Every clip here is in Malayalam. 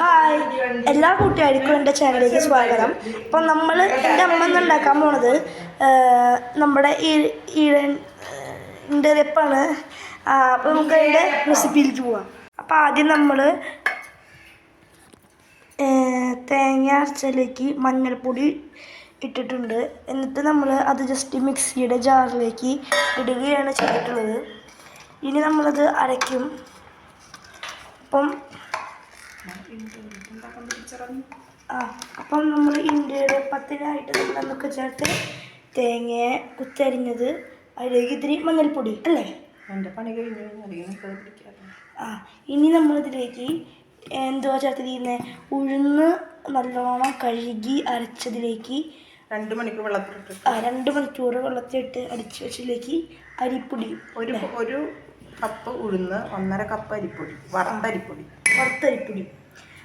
ഹായ് എല്ലാ കൂട്ടുകാർക്കും എൻ്റെ ചാനലിലേക്ക് സ്വാഗതം. അപ്പം നമ്മൾ എൻ്റെ അമ്മ ഉണ്ടാക്കാൻ പോണത് നമ്മുടെ ഇണ്ടരപ്പാണ്. അപ്പോൾ നമുക്ക് അതിൻ്റെ റെസിപ്പിയിലേക്ക് പോവാം. അപ്പോൾ ആദ്യം നമ്മൾ തേങ്ങ അരച്ചതിലേക്ക് മഞ്ഞൾപ്പൊടി ഇട്ടിട്ടുണ്ട്. എന്നിട്ട് നമ്മൾ അത് ജസ്റ്റ് മിക്സിയുടെ ജാറിലേക്ക് ഇടുകയാണ് ചെയ്തിട്ടുള്ളത്. ഇനി നമ്മളത് അരയ്ക്കും. അപ്പം നമ്മൾ ഇണ്ടരപ്പത്തിനായിട്ട് നമ്മൾ എന്തൊക്കെ ചേർത്ത് തേങ്ങ കുത്തരിഞ്ഞത്, അതിലേക്ക് ഇത്തിരി മഞ്ഞൾപ്പൊടി അല്ലേ. ഇനി നമ്മളിതിലേക്ക് എന്തുവാ ചേർത്തിരിക്കുന്നത്? ഉഴുന്ന് നല്ലോണം കഴുകി അരച്ചതിലേക്ക് 2 മണിക്കൂർ വെള്ളത്തിലിട്ട് 2 മണിക്കൂർ വെള്ളത്തിലിട്ട് അടിച്ച് വെച്ചതിലേക്ക് അരിപ്പൊടി ഒരു കപ്പ് ഉഴുന്ന്, 1.5 കപ്പ് അരിപ്പൊടി, വറുത്തരിപ്പൊടി.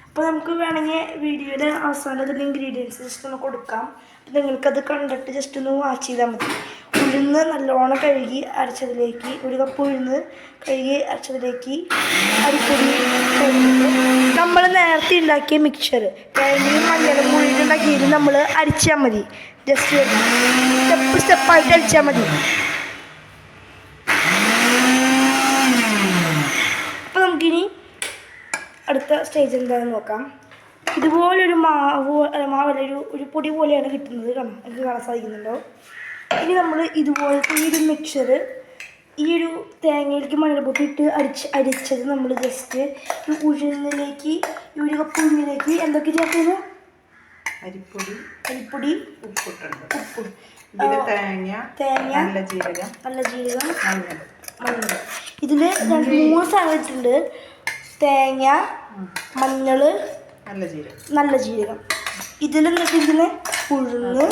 അപ്പോൾ നമുക്ക് വേണമെങ്കിൽ വീഡിയോയുടെ അവസാനത്തിൽ ഇൻഗ്രീഡിയൻസ് ജസ്റ്റ് ഒന്ന് കൊടുക്കാം. അപ്പോൾ നിങ്ങൾക്കത് കണ്ടിട്ട് ജസ്റ്റ് ഒന്ന് വാച്ച് ചെയ്താൽ മതി. ഉഴുന്ന് നല്ലോണം കഴുകി അരച്ചതിലേക്ക് 1 കപ്പ് ഉഴുന്ന് കഴുകി അരച്ചതിലേക്ക് അരിപ്പൊടി നമ്മൾ നേരത്തെ ഉണ്ടാക്കിയ മിക്സർ തേങ്ങയും മഞ്ഞളും കൂടിയിട്ട് ഉണ്ടാക്കിയത് നമ്മൾ അരിച്ചാൽ മതി. ജസ്റ്റ് സ്റ്റെപ്പായിട്ട് അരിച്ചാൽ മതി. അപ്പോൾ നമുക്കിനി അടുത്ത സ്റ്റേജ് എന്താണെന്ന് നോക്കാം. ഇതുപോലൊരു മാവല്ല ഒരു പൊടി പോലെയാണ് കിട്ടുന്നത്. എനിക്ക് കാണാൻ സാധിക്കുന്നുണ്ടോ? ഇനി നമ്മൾ ഇതുപോലത്തെ ഈ ഒരു മിക്സർ ഈ ഒരു തേങ്ങയിലേക്ക് മഞ്ഞൾപ്പൊടി ഇട്ട് അരിച്ചത് നമ്മൾ ജസ്റ്റ് ഈ ഉഴുന്നിലേക്ക് 1 കപ്പ് ഉഴുന്നിലേക്ക് എന്തൊക്കെ ചേർക്കുന്നു? അരിപ്പൊടി, ഉപ്പ്, തേങ്ങ, നല്ല ജീരകം, മഞ്ഞൾ. ഇതിൽ 2-3 സാധനം ഇട്ടിട്ടുണ്ട്. തേങ്ങ, മഞ്ഞൾ, നല്ല ജീരകം. ഇതിൽ നിന്നിട്ടിരിക്കുന്ന ഉഴുന്ന്,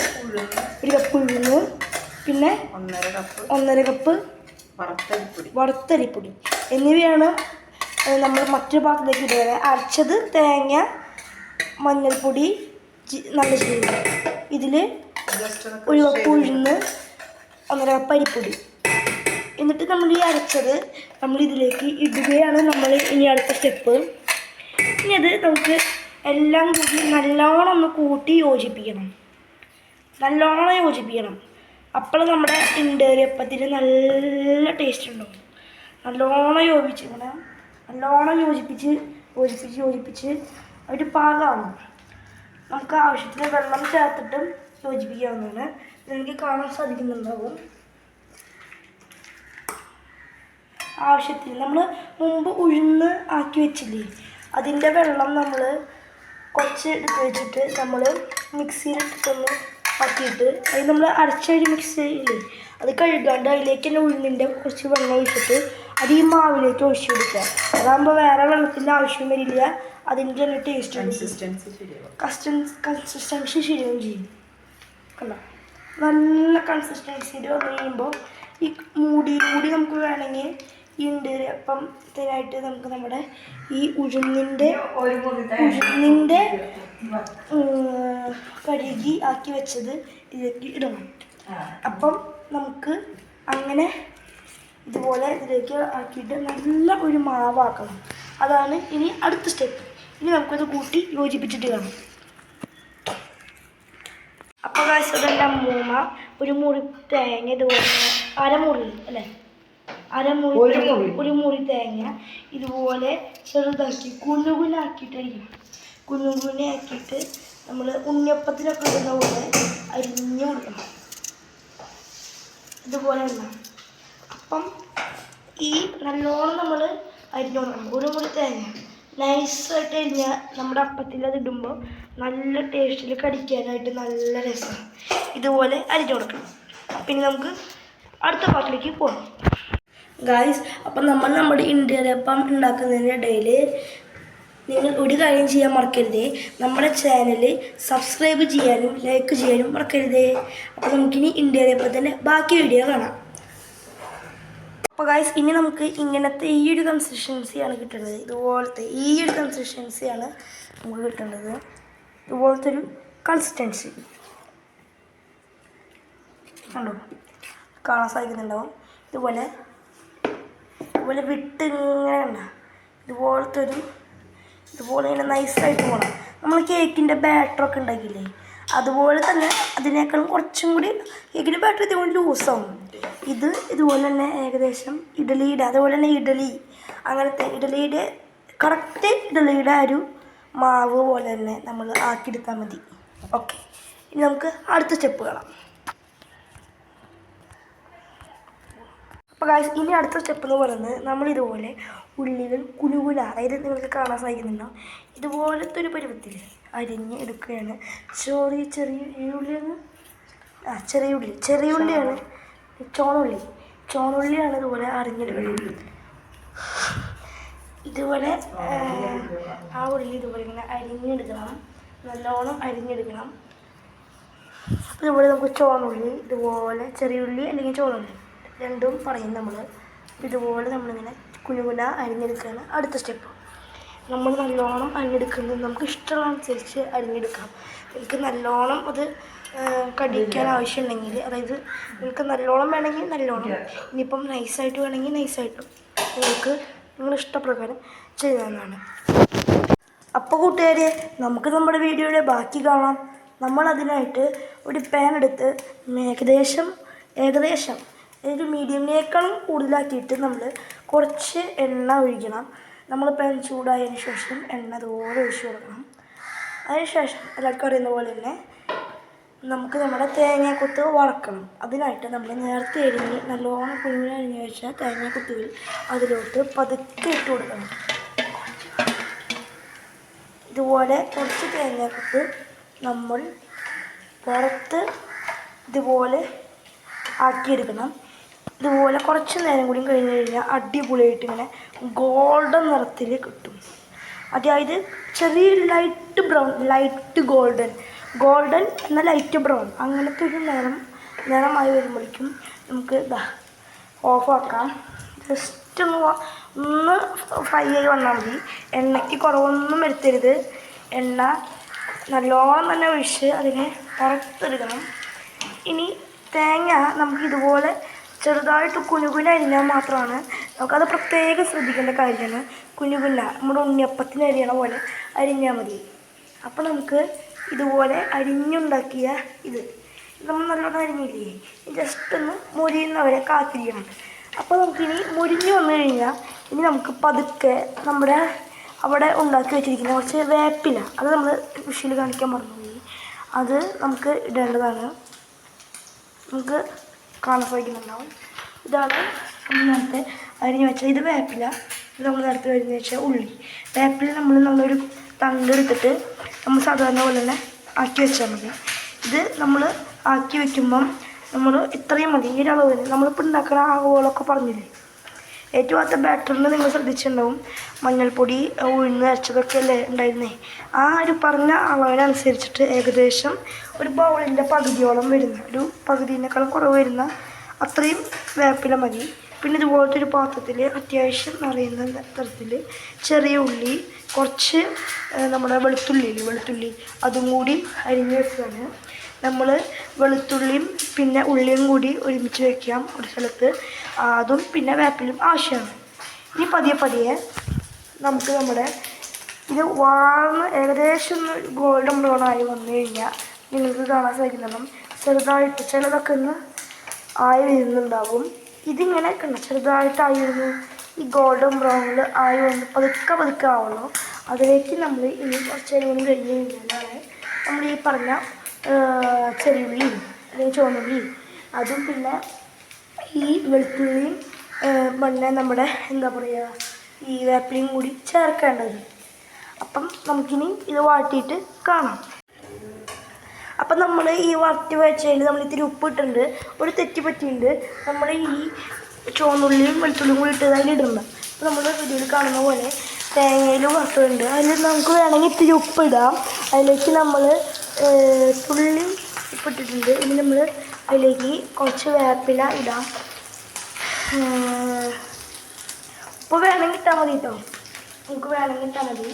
1 കപ്പ് ഉഴുന്ന്, പിന്നെ 1.5 കപ്പ് വറുത്തരിപ്പൊടി എന്നിവയാണ് നമ്മൾ മറ്റൊരു പാത്രത്തിലേക്ക് ഇടുക. അരച്ചത് തേങ്ങ, മഞ്ഞൾപ്പൊടി, നല്ല ജീരകം. ഇതിൽ 1 കപ്പ് ഉഴുന്ന്, 1.5 കപ്പ് അരിപ്പൊടി. എന്നിട്ട് നമ്മൾ ഈ അരച്ചത് നമ്മൾ ഇതിലേക്ക് ഇടുകയാണ് നമ്മൾ ഇനി അടുത്ത സ്റ്റെപ്പ്. ഇനി അത് നമുക്ക് എല്ലാം കൂടി നല്ലോണം ഒന്ന് കൂട്ടി യോജിപ്പിക്കണം. അപ്പോൾ നമ്മുടെ ഇണ്ടരപ്പത്തിന് നല്ല ടേസ്റ്റ് ഉണ്ടാവും. നല്ലോണം യോജിപ്പിച്ച് ഒരു പാകമാണ്. നമുക്ക് ആവശ്യത്തിന് വെള്ളം ചേർത്തിട്ടും യോജിപ്പിക്കാവുന്നതാണ്. നിങ്ങൾക്ക് കാണാൻ സാധിക്കുന്നുണ്ടാവും. ആവശ്യത്തിന് നമ്മൾ മുമ്പ് ഉഴുന്ന് ആക്കി വെച്ചില്ലേ, അതിൻ്റെ വെള്ളം നമ്മൾ കുറച്ച് എടുത്ത് വെച്ചിട്ട് നമ്മൾ മിക്സിയിലിട്ടിട്ടൊന്ന് ആക്കിയിട്ട് അത് നമ്മൾ അരച്ചൊരു മിക്സിയില്ലേ അത് കഴുകാണ്ട് അതിലേക്ക് തന്നെ ഉഴുന്നിൻ്റെ കുറച്ച് വെള്ളം ഒഴിച്ചിട്ട് അത് ഈ മാവിലേക്ക് ഒഴിച്ചു കൊടുക്കുക. അതാകുമ്പോൾ വേറെ വെള്ളത്തിൻ്റെ ആവശ്യം വരില്ല. അതിൻ്റെ തന്നെ ടേസ്റ്റ് കൺസിസ്റ്റൻസി ശരിയാവും ചെയ്യും. കണ്ടോ? നല്ല കൺസിസ്റ്റൻസിയിൽ വന്നു കഴിയുമ്പോൾ ഈ മൂടിയിലൂടി നമുക്ക് വേണമെങ്കിൽ ഈ ഇണ്ടരപ്പത്തിനായിട്ട് നമുക്ക് നമ്മുടെ ഈ ഉഴുന്നിൻ്റെ കഴുകി ആക്കി വെച്ചത് ഇതിലേക്ക് ഇടണം. അപ്പം നമുക്ക് അങ്ങനെ ഇതുപോലെ ഇതിലേക്ക് ആക്കിയിട്ട് നല്ല ഒരു മാവാക്കണം. അതാണ് ഇനി അടുത്ത സ്റ്റെപ്പ്. ഇനി നമുക്കത് കൂട്ടി യോജിപ്പിച്ചിട്ട് കാണാം. അപ്പോൾ കാശുടെ അമ്മൂമ്മ ഒരു മുറി തേങ്ങ ഇതുപോലെ ഒരു മുറി തേങ്ങ ഇതുപോലെ ചെറുതാക്കി കുഞ്ഞുകുഞ്ഞാക്കിയിട്ട് നമ്മൾ ഉണ്ണിയപ്പത്തിനൊക്കെ ഇടുന്ന പോലെ അരിഞ്ഞു കൊടുക്കണം. ഇതുപോലെ എല്ലാം. അപ്പം ഈ നല്ലോണം നമ്മൾ അരിഞ്ഞു കൊടുക്കണം. ഒരു മുറി തേങ്ങ നൈസായിട്ട് അരിഞ്ഞാൽ നമ്മുടെ അപ്പത്തിൽ അത് ഇടുമ്പോൾ നല്ല ടേസ്റ്റിൽ കടിക്കാനായിട്ട് നല്ല രസമാണ്. ഇതുപോലെ അരിഞ്ഞു കൊടുക്കണം. പിന്നെ നമുക്ക് അടുത്ത പാട്ടിലേക്ക് പോകാം. ഗായ്സ്, അപ്പം നമ്മൾ നമ്മുടെ ഇണ്ടരപ്പം ഉണ്ടാക്കുന്നതിനിടയിൽ നിങ്ങൾ ഒരു കാര്യം ചെയ്യാൻ മറക്കരുതേ. നമ്മുടെ ചാനൽ സബ്സ്ക്രൈബ് ചെയ്യാനും ലൈക്ക് ചെയ്യാനും മറക്കരുതേ. അപ്പോൾ നമുക്കിനി ഇണ്ടരപ്പത്തിൻ്റെ ബാക്കി വീഡിയോ കാണാം. അപ്പോൾ ഗായ്സ്, ഇനി നമുക്ക് ഇങ്ങനത്തെ ഈ ഒരു കൺസിസ്റ്റൻസിയാണ് കിട്ടുന്നത്. ഇതുപോലത്തെ ഈ ഒരു കൺസിസ്റ്റൻസിയാണ് നമുക്ക് കിട്ടേണ്ടത്. ഇതുപോലത്തെ ഒരു കൺസിസ്റ്റൻസി കണ്ടോ? കാണാൻ സാധിക്കുന്നുണ്ടാവും. ഇതുപോലെ വിട്ട് ഇങ്ങനെ ഇതുപോലത്തെ ഒരു ഇതുപോലെ ഇങ്ങനെ നൈസായിട്ട് പോകണം. നമ്മൾ കേക്കിൻ്റെ ബാറ്ററൊക്കെ ഉണ്ടാക്കിയില്ലേ, അതുപോലെ തന്നെ അതിനേക്കാളും കുറച്ചും കൂടി കേക്കിൻ്റെ ബാറ്റർ ഇതുപോലെ ലൂസാവും. ഇതുപോലെ തന്നെ ഏകദേശം ഇഡലിയുടെ, അതുപോലെ തന്നെ ഇഡലി അങ്ങനത്തെ ഇഡലിയുടെ കറക്റ്റ് ഇഡലിയുടെ ഒരു മാവ് പോലെ തന്നെ നമ്മൾ ആക്കിയെടുത്താൽ മതി. ഓക്കെ, ഇനി നമുക്ക് അടുത്ത സ്റ്റെപ്പ് കാണാം. അപ്പോൾ ഗായ്സ്, ഇനി അടുത്ത സ്റ്റെപ്പ് എന്ന് പറയുന്നത് നമ്മളിതുപോലെ ഉള്ളികൾ കുനുകുന, അതായത് നിങ്ങൾക്ക് കാണാൻ സാധിക്കുന്നുണ്ടോ, ഇതുപോലത്തെ ഒരു പരുവത്തിൽ അരിഞ്ഞ് എടുക്കുകയാണ്. ചെറിയ ഉള്ളിയാണ്, ചോണുള്ളിയാണ് ഇതുപോലെ അരിഞ്ഞെടുക്കുന്നത്. ഇതുപോലെ ആ ഉള്ളി ഇതുപോലെ ഇങ്ങനെ അരിഞ്ഞെടുക്കണം, നല്ലോണം അരിഞ്ഞെടുക്കണം. അപ്പോൾ ഇതുപോലെ നമുക്ക് ചോണുള്ളി, ഇതുപോലെ ചെറിയുള്ളി അല്ലെങ്കിൽ ചോണുള്ളി രണ്ടും പറയും നമ്മൾ. ഇതുപോലെ നമ്മളിങ്ങനെ കുനുകുന അരിഞ്ഞെടുക്കുകയാണ് അടുത്ത സ്റ്റെപ്പ്. നമ്മൾ നല്ലോണം അരിഞ്ഞെടുക്കുന്നത് നമുക്ക് ഇഷ്ടമുള്ള അനുസരിച്ച് അരിഞ്ഞെടുക്കാം. എനിക്ക് നല്ലോണം അത് കടിക്കാൻ ആവശ്യമുണ്ടെങ്കിൽ, അതായത് നിങ്ങൾക്ക് നല്ലോണം വേണമെങ്കിൽ നല്ലോണം, ഇനിയിപ്പം നൈസായിട്ട് വേണമെങ്കിൽ നൈസായിട്ടും നിങ്ങൾക്ക് നിങ്ങളുടെ ഇഷ്ടപ്രകാരം ചെയ്യാവുന്നതാണ്. അപ്പോൾ കൂട്ടുകാരെ, നമുക്ക് നമ്മുടെ വീഡിയോയുടെ ബാക്കി കാണാം. നമ്മൾ അതിനായിട്ട് ഒരു പാൻ എടുത്ത് ഏകദേശം ഒരു മീഡിയമിനേക്കാളും കൂടുതലാക്കിയിട്ട് നമ്മൾ കുറച്ച് എണ്ണ ഒഴിക്കണം. നമ്മൾ പാൻ ചൂടായതിന് ശേഷം എണ്ണ അതുപോലെ ഒഴിച്ച് കൊടുക്കണം. അതിനുശേഷം എല്ലാവർക്കും അറിയുന്ന പോലെ തന്നെ നമുക്ക് നമ്മുടെ തേങ്ങാക്കൊത്ത് വറക്കണം. അതിനായിട്ട് നമ്മൾ നേരത്തെ നല്ലോണം കുഞ്ഞിനെ അരിഞ്ഞ് വെച്ചാൽ തേങ്ങാക്കൊത്തുകൾ അതിലോട്ട് പതുക്കെ ഇട്ട് കൊടുക്കണം. ഇതുപോലെ കുറച്ച് തേങ്ങാക്കൊത്ത് നമ്മൾ വറുത്ത് ഇതുപോലെ ആക്കിയെടുക്കണം. ഇതുപോലെ കുറച്ച് നേരം കൂടി കഴിഞ്ഞ് കഴിഞ്ഞാൽ അടിപൊളിയായിട്ട് ഇങ്ങനെ ഗോൾഡൻ നിറത്തിൽ കിട്ടും. അതായത് ചെറിയ ലൈറ്റ് ബ്രൗൺ, ലൈറ്റ് ഗോൾഡൻ എന്നാൽ ലൈറ്റ് ബ്രൗൺ അങ്ങനത്തെ ഒരു നിറമായി വരുമ്പോഴേക്കും നമുക്ക് ഓഫാക്കാം. ജസ്റ്റ് ഒന്ന് ഫ്രൈ ആയി വന്നാൽ മതി. എണ്ണയ്ക്ക് കുറവൊന്നും വരുത്തരുത്. എണ്ണ നല്ലോണം തന്നെ ഒഴിച്ച് അതിനെ വറുത്തെടുക്കണം. ഇനി തേങ്ങ നമുക്കിതുപോലെ ചെറുതായിട്ട് കുനുകുന അരിഞ്ഞാൽ മാത്രമാണ്, നമുക്കത് പ്രത്യേകം ശ്രദ്ധിക്കേണ്ട കാര്യമാണ്. കുനുകുന നമ്മുടെ ഉണ്ണിയപ്പത്തിന് അരിയണ പോലെ അരിഞ്ഞാൽ മതി. അപ്പോൾ നമുക്ക് ഇതുപോലെ അരിഞ്ഞുണ്ടാക്കിയ ഇത് നമ്മൾ നല്ലോണം അരിഞ്ഞില്ലേ, ജസ്റ്റ് ഒന്ന് മുരിയുന്നവരെ കാത്തിരിക്കണം. അപ്പോൾ നമുക്കിനി മുരിഞ്ഞ് വന്നു കഴിഞ്ഞാൽ ഇനി നമുക്ക് പതുക്കെ നമ്മുടെ അവിടെ ഉണ്ടാക്കി വെച്ചിരിക്കുന്ന കുറച്ച് വേപ്പില, അത് നമ്മൾ വിഷയിൽ കാണിക്കാൻ മറന്നുപോയി, അത് നമുക്ക് ഇടേണ്ടതാണ്. നമുക്ക് കാണാൻ സാധിക്കുന്നുണ്ടാവും. ഇതാണ് നമ്മൾ നേരത്തെ അരിഞ്ഞ് വെച്ചാൽ ഇത് വേപ്പില, ഇത് നമ്മൾ നേരത്തെ അരിഞ്ഞ് വെച്ചാൽ ഉള്ളി. വേപ്പില നമ്മളൊരു തണ്ടെടുത്തിട്ട് നമ്മൾ സാധാരണ പോലെ തന്നെ ആക്കി വെച്ചാൽ മതി. ഇത് നമ്മൾ ആക്കി വെക്കുമ്പം നമ്മൾ ഇത്രയും മതി, ഈ ഒരളവിന് നമ്മളിപ്പോൾ ഉണ്ടാക്കുന്ന ആകുകളൊക്കെ പറഞ്ഞില്ലേ. ഏറ്റവും ആദ്യത്തെ ബാറ്ററിന് നിങ്ങൾ ശ്രദ്ധിച്ചിട്ടുണ്ടാവും, മഞ്ഞൾപ്പൊടി ഉഴുന്ന് അരച്ചതൊക്കെ അല്ലേ ഉണ്ടായിരുന്നേ. ആ ഒരു പറഞ്ഞ അളവിനനുസരിച്ചിട്ട് ഏകദേശം ഒരു ബൗളിൻ്റെ പകുതിയോളം വരുന്ന, ഒരു പകുതിനേക്കാളും കുറവ് വരുന്ന അത്രയും വേപ്പില മതി. പിന്നെ ഇതുപോലത്തെ ഒരു പാത്രത്തിൽ അത്യാവശ്യം നിറയുന്ന തരത്തിൽ ചെറിയ ഉള്ളി, കുറച്ച് നമ്മുടെ വെളുത്തുള്ളി അതും കൂടി അരിഞ്ഞ് വെക്കുകയാണ്. നമ്മൾ വെളുത്തുള്ളിയും പിന്നെ ഉള്ളിയും കൂടി ഒരുമിച്ച് വയ്ക്കാം ഒരു സ്ഥലത്ത്. അതും പിന്നെ വേപ്പിലും ആവശ്യമാണ്. ഇനി പതിയെ നമുക്ക് നമ്മുടെ ഇത് വാർന്ന് ഏകദേശം ഗോൾഡൻ ബ്രൗൺ ആയി വന്നു കഴിഞ്ഞാൽ നിങ്ങൾക്ക് കാണാൻ സാധിക്കുന്നുണ്ടാവും ചെറുതായിട്ട് ചിലതൊക്കെ ഒന്ന് ആയി വരുന്നുണ്ടാവും. ഇതിങ്ങനെ കണ്ട ചെറുതായിട്ടായി വരുന്നു. ഈ ഗോൾഡൻ ബ്രൗണിൽ ആയി വന്ന് പതുക്കെ ആവുള്ളൂ. അതിലേക്ക് നമ്മൾ ഇനി കുറച്ച് നേരം കഴിഞ്ഞ് കഴിഞ്ഞാലാണ് നമ്മൾ ഈ പറഞ്ഞ ചെറിയുള്ളിയും അല്ലെങ്കിൽ ചുവന്നുള്ളിയും അതും പിന്നെ ഈ വെളുത്തുള്ളിയും പിന്നെ നമ്മുടെ എന്താ പറയുക ഈ വേപ്പിലയും കൂടി ചേർക്കേണ്ടത്. അപ്പം നമുക്കിനി ഇത് വാട്ടിയിട്ട് കാണാം. അപ്പം നമ്മൾ ഈ വറുത്തി വെച്ചതിൽ നമ്മൾ ഇത്തിരി ഉപ്പിട്ടുണ്ട്, ഒരു തെറ്റി പറ്റിയിട്ടുണ്ട്. നമ്മൾ ഈ ചുവന്നുള്ളിയും വെളുത്തുള്ളിയും കൂടി ഇട്ട് അതിലിടുന്നത്. അപ്പോൾ നമ്മൾ വീഡിയോയിൽ കാണുന്ന പോലെ തേങ്ങയിലും വറുത്തുണ്ട്. അതിൽ നമുക്ക് വേണമെങ്കിൽ ഇത്തിരി ഉപ്പിടാം. അതിലേക്ക് നമ്മൾ തുള്ളി ഉപ്പിട്ടിട്ടുണ്ട്. ഇനി നമ്മൾ അതിലേക്ക് കുറച്ച് വേപ്പില ഇടാം. ഉപ്പ് വേണമെങ്കിൽ ഇട്ടാൽ മതി കേട്ടോ, നമുക്ക് വേണമെങ്കിൽ ഇട്ടാൽ മതി.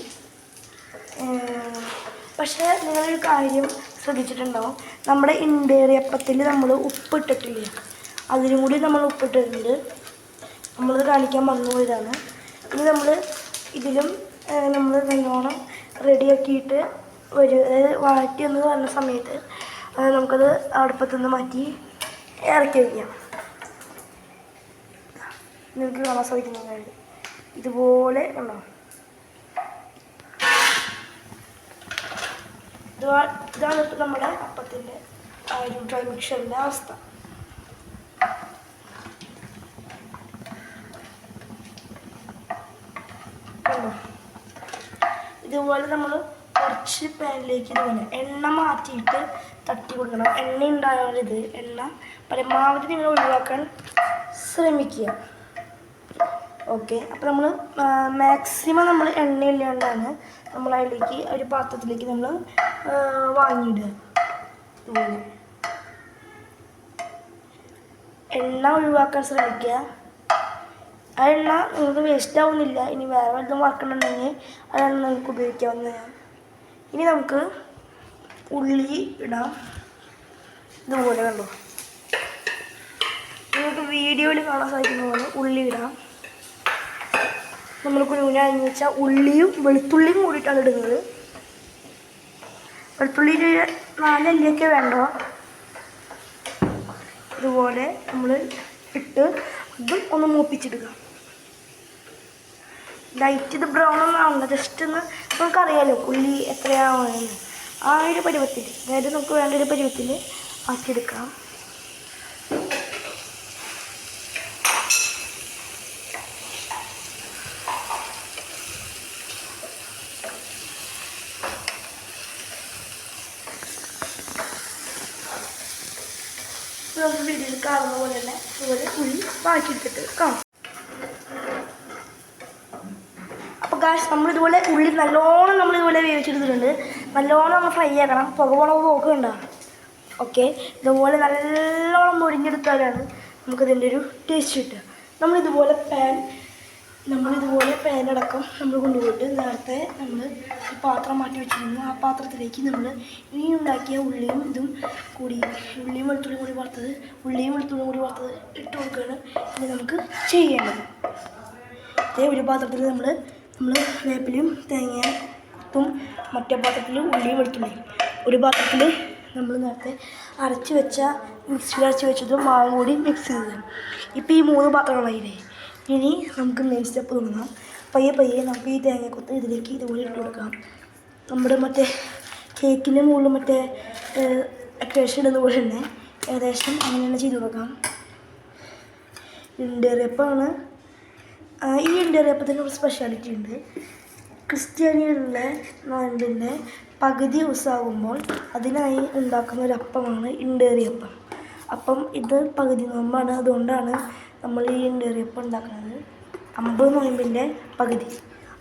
പക്ഷേ നിങ്ങളൊരു കാര്യം ശ്രദ്ധിച്ചിട്ടുണ്ടാവും, നമ്മുടെ ഇണ്ടേറിയപ്പത്തിൽ നമ്മൾ ഉപ്പിട്ടിട്ടില്ല, അതിലും കൂടി നമ്മൾ ഉപ്പിട്ടിട്ടുണ്ട്. നമ്മളത് കാണിക്കാൻ മറന്നുപോയതാണ്. ഇനി നമ്മൾ ഇതിലും നമ്മൾ നല്ലോണം റെഡിയാക്കിയിട്ട് വരും. അതായത് വാറ്റി എന്ന് പറഞ്ഞ സമയത്ത് നമുക്കത് അടുപ്പത്തുനിന്ന് മാറ്റി ഇറക്കി വയ്ക്കാം. നിങ്ങൾക്ക് കാണാൻ സാധിക്കുന്നതായിട്ട് ഇതുപോലെ ഉണ്ടാവും. ഇതാണ് ഇപ്പം നമ്മുടെ അപ്പത്തിൻ്റെ ആ ഒരു ഡ്രൈ മിക്സറിൻ്റെ അവസ്ഥ. ഇതുപോലെ നമ്മൾ കുറച്ച് പാനിലേക്ക് ഇതുപോലെ എണ്ണ മാറ്റിയിട്ട് തട്ടി കൊടുക്കണം. എണ്ണ ഉണ്ടായാലിത് എണ്ണ പരമാവധി നിങ്ങൾ ഒഴിവാക്കാൻ ശ്രമിക്കുക. ഓക്കെ, അപ്പോൾ നമ്മൾ മാക്സിമം നമ്മൾ എണ്ണ ഇല്ലാണ്ടാണ് നമ്മൾ അതിലേക്ക് ഒരു പാത്രത്തിലേക്ക് നമ്മൾ വാങ്ങിയിടുക. ഇതുപോലെ എണ്ണ ഒഴിവാക്കാൻ ശ്രമിക്കുക. ആ എണ്ണ നിങ്ങൾക്ക് വേസ്റ്റ് ആവുന്നില്ല. ഇനി വേറെ വല്ലതും വറക്കണമെന്നുണ്ടെങ്കിൽ ആ എണ്ണ നമുക്ക് ഉപയോഗിക്കാവുന്നതാണ്. ഇനി നമുക്ക് ഉള്ളി ഇടാം. ഇതുപോലെ കണ്ടോ, നിങ്ങൾക്ക് വീഡിയോയിൽ കാണാൻ സാധിക്കുന്ന പോലെ ഉള്ളി ഇടാം. നമ്മൾ കുഞ്ഞാന്ന് വെച്ചാൽ ഉള്ളിയും വെളുത്തുള്ളിയും കൂടിയിട്ടാണ് ഇടുന്നത്. വെളുത്തുള്ളി 4 അല്ലിയൊക്കെ വേണ്ടോ. ഇതുപോലെ നമ്മൾ ഇട്ട് അതും ഒന്ന് മൂപ്പിച്ചിടുക. ലൈറ്റ് ഇത് ബ്രൗൺ ഒന്നും ആവണ്ട, ജസ്റ്റ് ഒന്ന് നമുക്കറിയാലോ ഉള്ളി എത്രയാവുമെന്ന്. ആ ഒരു പരുവത്തിൽ, അതായത് നമുക്ക് വേണ്ട ഒരു പരുവത്തിൽ ആക്കിയെടുക്കാം. നമുക്ക് വീഡിയോയിൽ കാണുന്ന പോലെ തന്നെ ഇതുപോലെ ഉള്ളി വാക്കിയെടുത്തിട്ട് കാണാം. അപ്പോൾ ഗായ്സ്, നമ്മളിതുപോലെ ഉള്ളി നല്ലോണം നമ്മളിതുപോലെ വേവിച്ചെടുത്തിട്ടുണ്ട്. നല്ലോണം നമ്മൾ ഫ്രൈ ആക്കണം. പുകമുളക് പോക്കുണ്ടാകും. ഓക്കെ, ഇതുപോലെ നല്ലോണം മുരിഞ്ഞെടുത്താലാണ് നമുക്കതിൻ്റെ ഒരു ടേസ്റ്റ് കിട്ടുക. നമ്മളിതുപോലെ പാനടക്കം നമ്മൾ കൊണ്ടുപോയിട്ട് നേരത്തെ നമ്മൾ ഒരു പാത്രം മാറ്റി വെച്ചിരുന്നു. ആ പാത്രത്തിലേക്ക് നമ്മൾ ഇനി ഉണ്ടാക്കിയ ഉള്ളിയും വെളുത്തുള്ളിയും കൂടി വറുത്തത് ഇട്ട് കൊടുക്കുകയാണ് ഇനി നമുക്ക് ചെയ്യേണ്ടത്. അതേ ഒരു പാത്രത്തിൽ നമ്മൾ വേപ്പിലയും തേങ്ങയും മറ്റേ പാത്രത്തിൽ ഉള്ളിയും വെളുത്തുള്ളിയും, ഒരു പാത്രത്തിൽ നമ്മൾ നേരത്തെ മിക്സിയിൽ അരച്ച് വെച്ചതും മാവും കൂടി മിക്സ് ചെയ്തത്. ഇപ്പോൾ ഈ 3 പാത്രങ്ങളായില്ലേ. ഇനി നമുക്ക് മെയിൻ സ്റ്റെപ്പ് തുടങ്ങാം. പയ്യെ നമുക്ക് ഈ തേങ്ങക്കൊത്ത് ഇതിലേക്ക് ഇതുപോലെ ഇട്ട് കൊടുക്കാം. നമ്മുടെ മറ്റേ കേക്കിൻ്റെ മുകളിൽ മറ്റേ ഡെക്കറേഷൻ ഇടുന്ന പോലെ തന്നെ ഏകദേശം അങ്ങനെ തന്നെ ചെയ്ത് കൊടുക്കാം. ഇണ്ടേറിയപ്പമാണ്. ഈ ഇണ്ടേറിയപ്പത്തിന് ഒരു സ്പെഷ്യാലിറ്റി ഉണ്ട്. ക്രിസ്ത്യാനികളുടെ നോയമ്പിൻ്റെ പകുതി ദിവസമാകുമ്പോൾ അതിനായി ഉണ്ടാക്കുന്ന ഒരു അപ്പമാണ് ഇണ്ടേറിയപ്പം. അപ്പം ഇത് പകുതി നോമ്പാണ്, അതുകൊണ്ടാണ് നമ്മൾ ഈ ഇണ്ടേറിയപ്പം ഉണ്ടാക്കുന്നത്. 50 നോയമ്പിൻ്റെ പകുതി.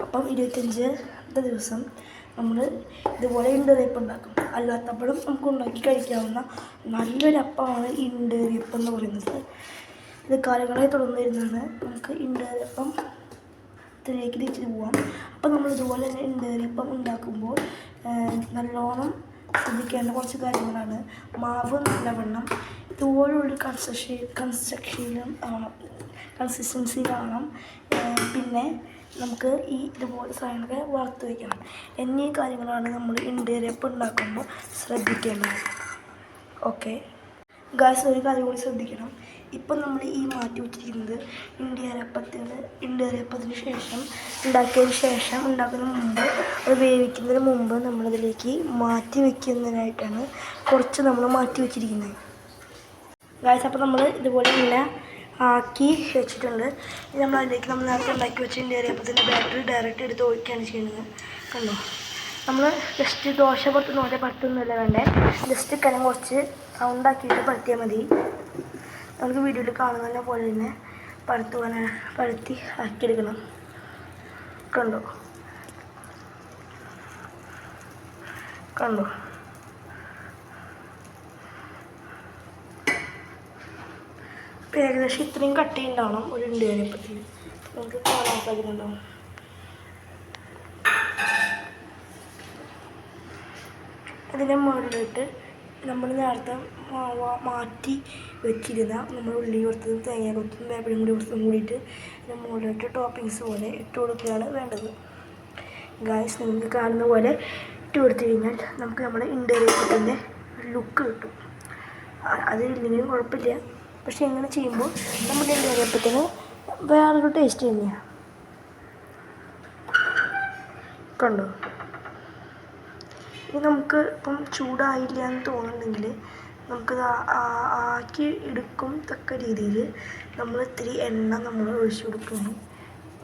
അപ്പം 25ാമത്തെ ദിവസം നമ്മൾ ഇതുപോലെ ഇണ്ടേറിയപ്പം ഉണ്ടാക്കും. അല്ലാത്തപ്പോഴും നമുക്ക് ഉണ്ടാക്കി കഴിക്കാവുന്ന നല്ലൊരു അപ്പമാണ് ഇണ്ടേറിയപ്പം എന്ന് പറയുന്നത്. ഇത് കാലങ്ങളായി തുടർന്നു വരുന്നതാണ്. നമുക്ക് ഇണ്ടേറിയപ്പത്തിലേക്ക് തിരിച്ചു പോവാം. അപ്പം നമ്മൾ ഇതുപോലെ തന്നെ ഇണ്ടേറിയപ്പം ഉണ്ടാക്കുമ്പോൾ നല്ലോണം ശ്രദ്ധിക്കേണ്ട കുറച്ച് കാര്യങ്ങളാണ്. മാവ് നല്ലവണ്ണം ഇതുപോലുള്ളൊരു കൺസിസ്റ്റൻസി കാണണം. പിന്നെ നമുക്ക് ഇതുപോലെ സാധനങ്ങളൊക്കെ വറുത്ത് വയ്ക്കണം. എന്നീ കാര്യങ്ങളാണ് നമ്മൾ ഇണ്ടേറിയപ്പം ഉണ്ടാക്കുമ്പോൾ ശ്രദ്ധിക്കേണ്ടത്. ഓക്കെ ഗായ്സ്, ഒരു കാര്യം കൂടി ശ്രദ്ധിക്കണം. ഇപ്പം നമ്മൾ ഈ മാറ്റി വെച്ചിരിക്കുന്നത് ഇണ്ടേറിയപ്പത്തിന് ശേഷം ഉണ്ടാക്കുന്നതിന് മുമ്പ് അത് വേവിക്കുന്നതിന് മുമ്പ് നമ്മളതിലേക്ക് മാറ്റി വയ്ക്കുന്നതിനായിട്ടാണ് കുറച്ച് നമ്മൾ മാറ്റി വെച്ചിരിക്കുന്നത്. ഗായ്സ്, അപ്പോൾ നമ്മൾ ഇതുപോലെ ഇങ്ങനെ ആക്കി വെച്ചിട്ടുണ്ട്. ഇനി നമ്മളതിലേക്ക് നമ്മൾ നേരത്തെ ഉണ്ടാക്കി വെച്ച ഇണ്ടേറിയപ്പത്തിൻ്റെ ബാറ്ററി ഡയറക്റ്റ് എടുത്ത് ഒഴിക്കുകയാണ് ചെയ്യുന്നത്. കണ്ടോ, നമ്മൾ ജസ്റ്റ് ദോശ പരത്തുന്ന പോലെ പരത്തൊന്നുമില്ല വേണ്ടേ, ജസ്റ്റ് കനം കുറച്ച് സൗണ്ടാക്കിയിട്ട് പരത്തിയാൽ മതി. നമുക്ക് വീഡിയോയിൽ കാണുന്ന പോലെ തന്നെ പരത്തി ആക്കിയെടുക്കണം. കണ്ടോ ഏകദേശം ഇത്രയും കട്ടി ഉണ്ടാവണം ഒരു ഇണ്ടേറിയപ്പത്തിന്. നമുക്ക് കാണാൻ സാധിക്കുന്നുണ്ടാവും. അതിൻ്റെ മുകളിലിട്ട് നമ്മൾ നേരത്തെ മാറ്റി വെച്ചിരുന്ന നമ്മൾ ഉള്ളി കൊടുത്തതും തേങ്ങ കൊടുത്തതും വേപ്പിലും കൂടി കൊടുത്തതും കൂടിയിട്ട് ഇതിൻ്റെ മുകളിലിട്ട് ടോപ്പിങ്സ് പോലെ ഇട്ട് കൊടുക്കുകയാണ് വേണ്ടത്. ഗായ്സ് നിങ്ങൾക്ക് കാണുന്ന പോലെ ഇട്ട് കൊടുത്തു കഴിഞ്ഞാൽ നമുക്ക് നമ്മുടെ ഇൻഡയറക്റ്റിൻ്റെ ലുക്ക് കിട്ടും. അതില്ലെങ്കിലും കുഴപ്പമില്ല, പക്ഷെ ഇങ്ങനെ ചെയ്യുമ്പോൾ നമ്മുടെ ഇൻഡയറക്റ്റത്തിന് വേറൊരു ടേസ്റ്റ് തന്നെയാണ്. കണ്ടോ? ഇനി നമുക്ക് ഇപ്പം ചൂടായില്ല എന്ന് തോന്നുന്നുണ്ടെങ്കിൽ നമുക്കത് ആക്കി എടുക്കും തക്ക രീതിയിൽ നമ്മൾ ഇത്തിരി എണ്ണ നമ്മൾ ഒഴിച്ചു കൊടുക്കണം.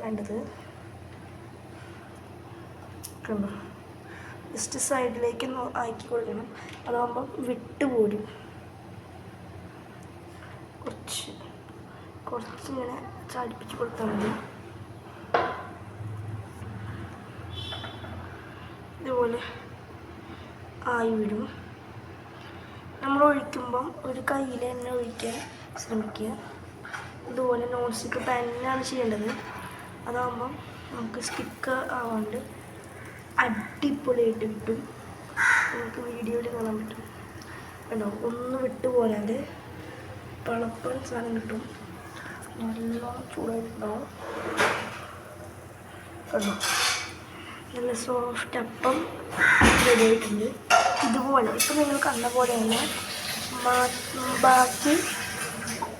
വേണ്ടത് കണ്ടോ? ജസ്റ്റ് സൈഡിലേക്ക് ആക്കി കൊടുക്കണം. അതാകുമ്പം വിട്ടുപോരും. കുറച്ചിങ്ങനെ ചാടിപ്പിച്ച് കൊടുത്താൽ മതി. ഇതുപോലെ ആയി വരും. നമ്മൾ ഒഴിക്കുമ്പം ഒരു കയ്യിൽ എണ്ണ ഒഴിക്കാൻ ശ്രമിക്കുക. ഇതുപോലെ നോൺ സ്റ്റിക്ക് പാനിലാണ് ചെയ്യേണ്ടത്. അതാകുമ്പം നമുക്ക് സ്റ്റിക്ക് ആവാണ്ട് അടിപൊളിയായിട്ട് കിട്ടും. നമുക്ക് വീഡിയോയിൽ കാണാൻ പറ്റും. കണ്ടോ? ഒന്ന് വിട്ടു പോരാതെ പളപ്പൻ സാധനം കിട്ടും. നല്ല ചൂടായിട്ടുണ്ടാവും. കണ്ടോ? നല്ല സോഫ്റ്റ് അപ്പം റെഡിയായിട്ടുണ്ട്. ഇതുപോലെ ഇപ്പം നിങ്ങൾ കണ്ട പോലെ തന്നെ ബാക്കി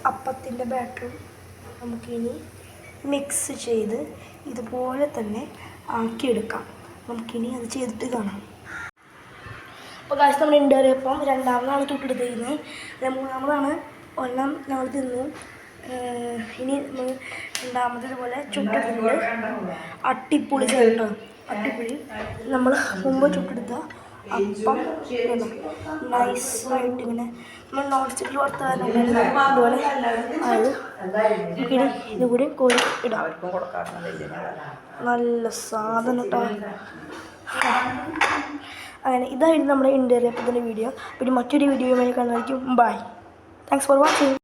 അപ്പത്തിൻ്റെ ബാറ്ററും നമുക്കിനി മിക്സ് ചെയ്ത് ഇതുപോലെ തന്നെ ആക്കിയെടുക്കാം. നമുക്കിനി അത് ചെയ്തിട്ട് കാണാം. അപ്പോൾ കാശ് നമ്മൾ ഇണ്ടറിയപ്പം രണ്ടാമതാണ് ചുട്ടെടുത്തിരിക്കുന്നത്. മൂന്നാമതാണ് ഒരെണ്ണം ഞങ്ങൾ തിന്നു. ഇനി രണ്ടാമത് ഇതുപോലെ ചുട്ടെടുത്തിട്ടുണ്ട്. അട്ടിപ്പൊളി ചേട്ടോ, അട്ടിപ്പൊളി. നമ്മൾ മുമ്പ് ചുട്ടെടുത്ത അപ്പം നൈസായിട്ട് ഇങ്ങനെ നമ്മൾ നോൺ സ്റ്റിക്കിൽ വറുത്താൽ ഇതുപോലെ അത് നമുക്കിനി ഇതുകൂടി കോഴി ഇടാം. നല്ല സാധനം കേട്ടോ. അങ്ങനെ ഇതായിരുന്നു നമ്മുടെ ഇൻഡയറക്റ്റത്തിൻ്റെ വീഡിയോ. പിന്നെ മറ്റൊരു വീഡിയോയുമായി കാണുന്നതായിരിക്കും. ബൈ. Thanks for watching.